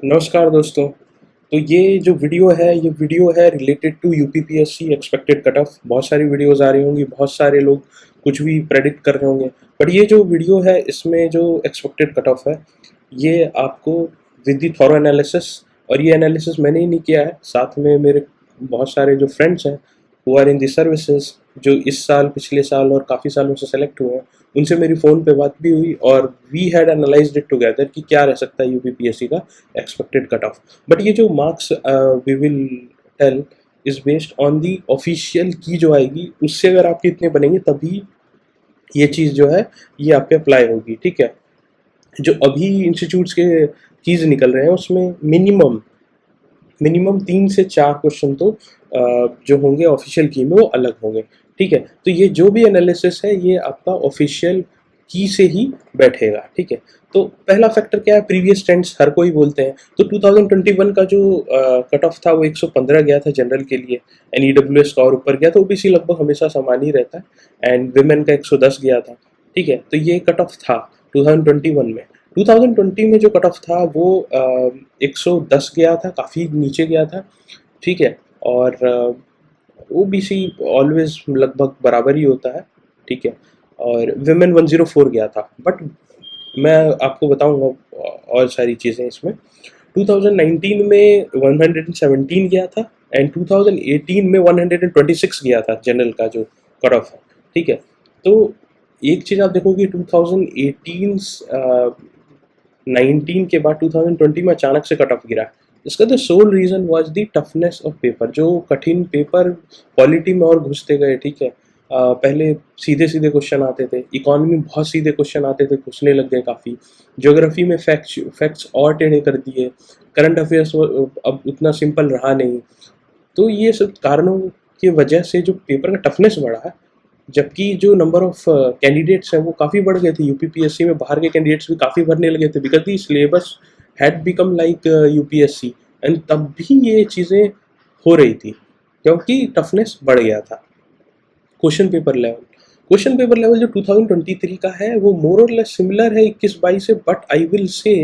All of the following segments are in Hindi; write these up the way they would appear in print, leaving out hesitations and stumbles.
नमस्कार दोस्तों। तो ये जो वीडियो है related to UPPSC expected cut off. बहुत सारी वीडियोस आ रही होंगी, बहुत सारे लोग कुछ भी प्रेडिक्ट कर रहे होंगे, बट ये जो वीडियो है इसमें जो एक्सपेक्टेड कट ऑफ है ये आपको विद द थॉरो एनालिसिस, और ये एनालिसिस मैंने ही नहीं किया है, साथ में मेरे बहुत सारे जो फ्रेंड्स हैं who are in the services, जो इस साल पिछले साल और काफ़ी सालों से सेलेक्ट हुए हैं, उनसे मेरी फ़ोन पे बात भी हुई और we had analysed it together कि क्या रह सकता है यूपीपीएससी का एक्सपेक्टेड कट ऑफ। बट ये जो marks we will tell is based on the official की जो आएगी, उससे अगर आपके इतने बनेंगे तभी ये चीज़ जो है ये आप पे अप्लाई होगी। ठीक है, जो अभी इंस्टीट्यूट्स के कीज निकल रहे हैं उसमें मिनिमम मिनिमम 3 से 4 क्वेश्चन तो जो होंगे ऑफिशियल की में वो अलग होंगे। ठीक है, तो ये जो भी एनालिसिस है ये आपका ऑफिशियल की से ही बैठेगा। ठीक है, तो पहला फैक्टर क्या है, प्रीवियस ट्रेंड्स हर कोई बोलते हैं। तो 2021 का जो कट ऑफ था वो 115 गया था जनरल के लिए, एंड ईडब्ल्यूएस का और ऊपर गया था। ओबीसी लगभग हमेशा समान ही रहता है, एंड विमेन का 110 गया था। ठीक है, तो ये कट ऑफ था 2021 में। 2020 में जो कट ऑफ था वो 110 गया था, काफ़ी नीचे गया था। ठीक है, और ओबीसी ऑलवेज लगभग बराबर ही होता है। ठीक है, और विमेन 104 गया था। बट मैं आपको बताऊंगा और सारी चीज़ें इसमें। 2019 में 117 गया था, एंड 2018 में 126 गया था जनरल का जो कट ऑफ है। ठीक है, तो एक चीज़ आप देखोगे 2018 19 के बाद 2020 में अचानक से कट ऑफ गिरा। इसका the soul reason was the toughness of paper. जो कठिन पेपर क्वालिटी में और घुसते गए। ठीक है, पहले सीधे सीधे क्वेश्चन आते थे, इकोनॉमी में बहुत सीधे क्वेश्चन आते थे, घुसने लग गए काफ़ी। ज्योग्राफी में फैक्ट्स और टेढ़े कर दिए। करंट अफेयर्स अब उतना सिंपल रहा नहीं। तो ये सब कारणों की वजह से जो पेपर का टफनेस बढ़ा है, जबकि जो नंबर ऑफ कैंडिडेट्स हैं वो काफ़ी बढ़ गए थे। यूपीपीएससी में बाहर के कैंडिडेट्स भी काफ़ी भरने लगे थे, because the syllabus had become like UPSC, and तब भी ये चीज़ें हो रही थी क्योंकि टफनेस बढ़ गया था। क्वेश्चन पेपर लेवल जो 2023 का है वो मोर और लेस सिमिलर है 21-22 से, बट आई विल से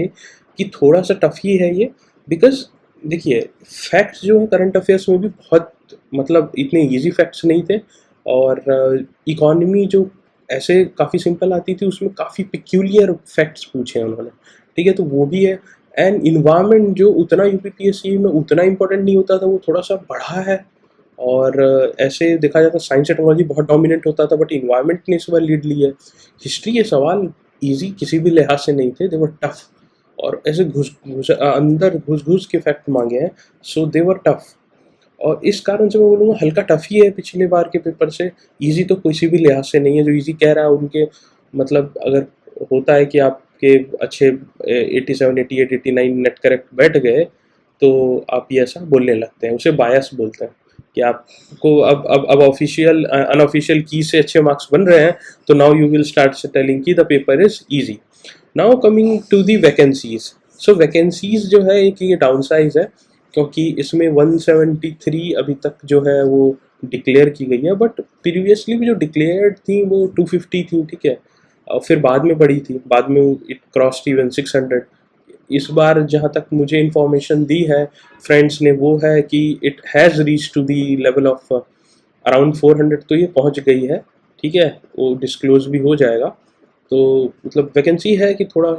कि थोड़ा सा टफ ही है ये। बिकॉज देखिए, फैक्ट्स जो है करंट अफेयर्स में भी बहुत मतलब इतने इजी फैक्ट्स नहीं थे, और इकोनॉमी जो ऐसे काफ़ी सिंपल आती थी उसमें काफ़ी पिक्यूलियर फैक्ट्स पूछे हैं उन्होंने। ठीक है, तो वो भी है। एंड इन्वायरमेंट जो उतना यूपीपीएससी में उतना इंपॉर्टेंट नहीं होता था वो थोड़ा सा बढ़ा है। और ऐसे देखा जाता साइंस एंड टेक्नोलॉजी बहुत डोमिनेट होता था, बट इन्वायरमेंट ने इस बार लीड ली है। हिस्ट्री के सवाल इजी किसी भी लिहाज से नहीं थे, दे वर टफ, और ऐसे अंदर घुस घुस के फैक्ट मांगे हैं, सो दे वर टफ। और इस कारण से मैं बोलूँगा हल्का टफ ही है पिछले बार के पेपर से। इजी तो किसी भी लिहाज से नहीं है। जो इजी कह रहा है उनके मतलब अगर होता है कि आपके अच्छे 87 88 89 नेट करेक्ट बैठ गए तो आप ये ऐसा बोलने लगते हैं, उसे बायस बोलते हैं कि आपको अब ऑफिशियल अनऑफिशियल की से अच्छे मार्क्स बन रहे हैं, तो now you will start telling कि the paper is easy. Now coming to the vacancies. So vacancies जो है एक ये डाउन साइज है, क्योंकि इसमें 173 अभी तक जो है वो डिक्लेयर की गई है, बट प्रीवियसली भी जो डिक्लेयर्ड थी वो 250 थी। ठीक है, फिर बाद में बढ़ी थी, बाद में इट क्रॉस इवन 600। इस बार जहाँ तक मुझे इंफॉर्मेशन दी है फ्रेंड्स ने वो है कि it has reach to the level of around 400, तो ये पहुँच गई है। ठीक है, वो डिस्क्लोज भी हो जाएगा। तो मतलब वैकेंसी है कि थोड़ा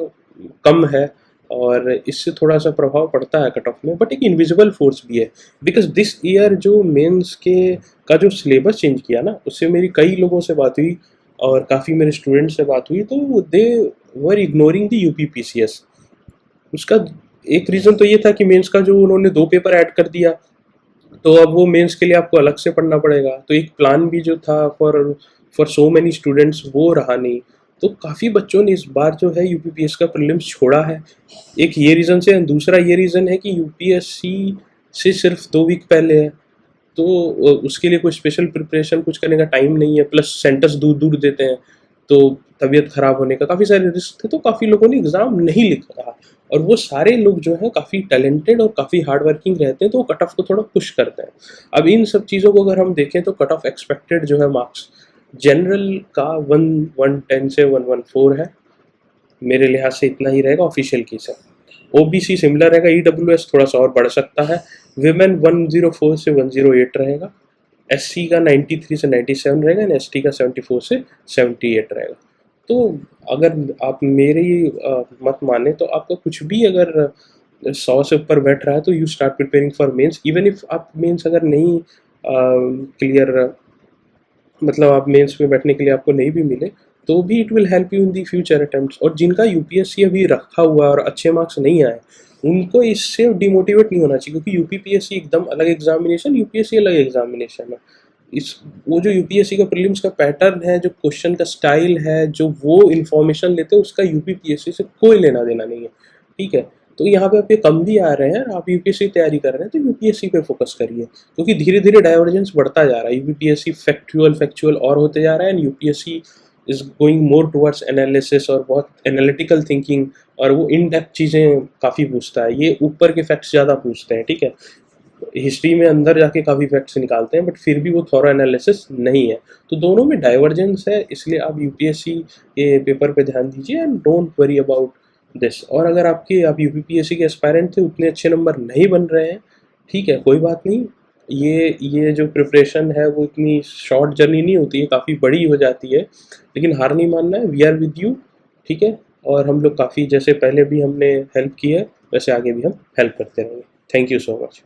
कम है, और इससे थोड़ा सा प्रभाव पड़ता है कट ऑफ में, बट एक इनविजिबल फोर्स भी है। बिकॉज दिस ईयर जो मेंस के का जो सिलेबस चेंज किया ना, उससे मेरी कई लोगों से बात हुई और काफ़ी मेरे स्टूडेंट से बात हुई, तो दे वर इग्नोरिंग द यूपीपीसीएस। उसका एक रीज़न तो ये था कि मेंस का जो उन्होंने 2 पेपर ऐड कर दिया, तो अब वो मेंस के लिए आपको अलग से पढ़ना पड़ेगा। तो एक प्लान भी जो था for for so many students वो रहा नहीं। तो काफ़ी बच्चों ने इस बार जो है यूपीपीएस का प्रीलिम्स छोड़ा है। एक ये रीज़न से, दूसरा ये रीज़न है कि यूपीएससी से सिर्फ 2 वीक पहले है, तो उसके लिए कोई स्पेशल प्रिपरेशन कुछ करने का टाइम नहीं है, प्लस सेंटर्स दूर दूर देते हैं, तो तबीयत ख़राब होने का काफ़ी सारे रिस्क थे, तो काफ़ी लोगों ने एग्ज़ाम नहीं लिखा। और वो सारे लोग जो हैं काफ़ी टैलेंटेड और काफ़ी हार्ड वर्किंग रहते हैं, तो वो कट ऑफ को थोड़ा पुश करते हैं। अब इन सब चीज़ों को अगर हम देखें तो कट ऑफ एक्सपेक्टेड जो है मार्क्स जनरल का 110 से 114 है। मेरे लिहाज से इतना ही रहेगा ऑफिशियल की से। ओबीसी सिमिलर रहेगा, ईडब्ल्यूएस थोड़ा सा और बढ़ सकता है, विमेन 104 से 108 रहेगा, एससी का 93 से 97 रहेगा एंड एसटी का 74 से 78 रहेगा। तो अगर आप मेरी मत माने तो आपका कुछ भी अगर 100 से ऊपर बैठ रहा है तो you start preparing for mains, even if आप मेंस अगर नहीं क्लियर, मतलब आप मेंस में बैठने के लिए आपको नहीं भी मिले तो भी it will help you in the future attempts. और जिनका यूपीएससी अभी रखा हुआ और अच्छे मार्क्स नहीं आए उनको इससे डिमोटिवेट नहीं होना चाहिए, क्योंकि यूपीपीएससी एकदम अलग एग्जामिनेशन, यूपीएससी अलग एग्जामिनेशन है। इस वो जो यूपीएससी का प्रीलिम्स का पैटर्न है, जो क्वेश्चन का स्टाइल है, जो वो इन्फॉर्मेशन लेते हैं, उसका यूपीपीएससी से कोई लेना देना नहीं है, ठीक है। तो यहाँ पे आपके कम भी आ रहे हैं, आप यूपीएससी तैयारी कर रहे हैं तो यूपीएससी पे फोकस करिए, क्योंकि धीरे धीरे डाइवर्जेंस बढ़ता जा रहा है, यूपीएससी फैक्चुअल और होते जा रहा है and UPSC is going more towards analysis और बहुत एनालिटिकल थिंकिंग, और वो इन डेप्थ चीज़ें काफ़ी पूछता है, ये ऊपर के फैक्ट्स ज़्यादा पूछते हैं, ठीक है। हिस्ट्री में अंदर जाके काफ़ी फैक्ट्स निकालते हैं बट फिर भी वो थॉरो एनालिसिस नहीं है। तो दोनों में डाइवर्जेंस है, इसलिए आप यूपीएससी के पेपर पे ध्यान दीजिए and don't worry about this. और अगर आप यूपीपीएससी के एस्पायरेंट थे, उतने अच्छे नंबर नहीं बन रहे हैं, ठीक है, कोई बात नहीं। ये जो प्रिपरेशन है वो इतनी शॉर्ट जर्नी नहीं होती है, काफ़ी बड़ी हो जाती है, लेकिन हार नहीं मानना है, वी आर विद यू, ठीक है। और हम लोग काफ़ी, जैसे पहले भी हमने हेल्प की है वैसे आगे भी हम हेल्प करते रहेंगे। Thank you so much.